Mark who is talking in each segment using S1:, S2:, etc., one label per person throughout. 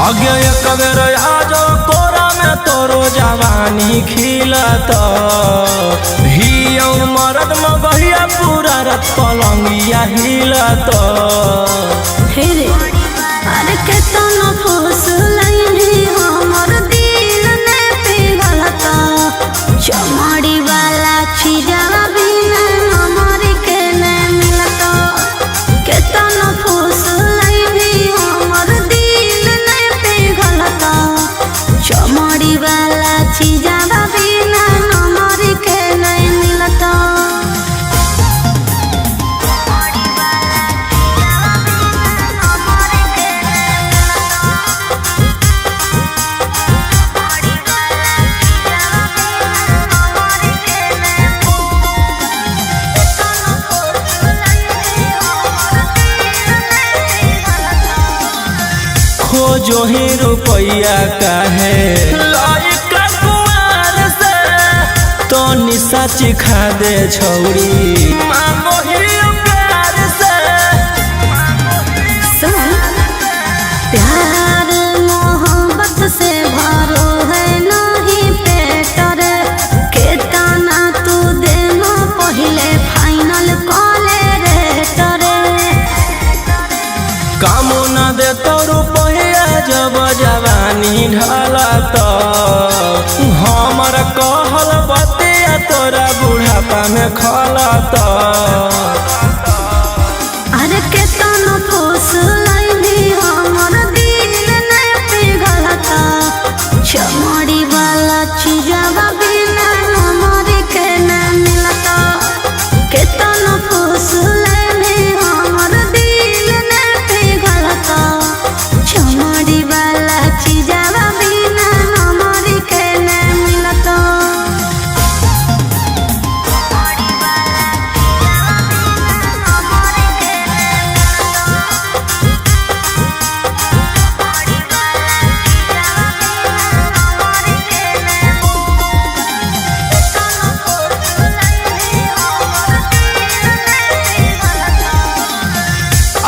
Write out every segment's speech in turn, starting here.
S1: आगे एक बेर आजो कोरा में तोरो जवानी खिलत हियौ मरद में बहिया पूरा रत पलंगिया हिलत
S2: हे रे अरे केतना फुसलैनी हमर दिल ने पिघलत चमड़ी वाला चीजवा बिना हमर के ने मिलत केतना फुसलैनी हमर दिल ने पिघलत चमड़ी वाला चीजवा बिना हमर के ने मिलत।
S1: खोजो ही रुपया काहे लायक कुआर से तो निशा चिखा दे छौरी मांगो ही प्यार से
S2: सुन प्यार मोहब्बत से भरो है नहीं पेट रे केतना तू देनो पहिले फाइनल कॉले रे तरे
S1: कामो न दे तो रुपया जब जवानी ढलत हमर कहल बतिया तोरा बुढ़ापा में खलत
S2: अरे केतना फुसलैनी हमर दिल ने पिघलत चमड़ी वाला चीजवा बिना हमर के न मिलत केतना फुसलैनी हमर दिल ने पिघलत चमड़ी वाला चीजवा बिना हमर के न मिलत।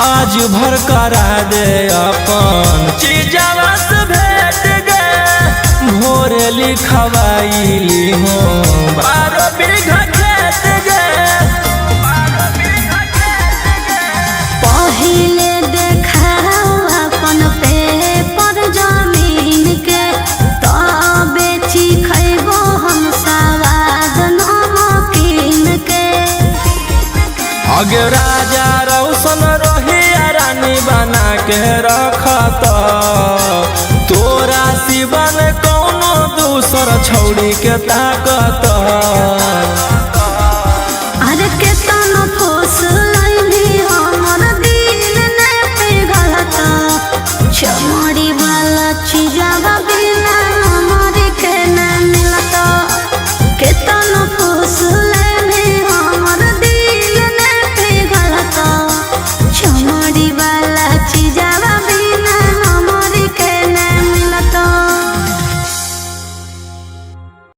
S1: आज भर करा दे अपन चीजवा से भेट गे भोरे लिखवाइली हो 12 बीघा खेत गे
S2: पहिले देखाओ अपन पेपर जमीन के तब बेची खैबो हम सवाद नमकीन के
S1: अगे राजा रौशन रही रानी बना के रखत तोरा सिवन कौनो दूसर छौड़ी के ताकत।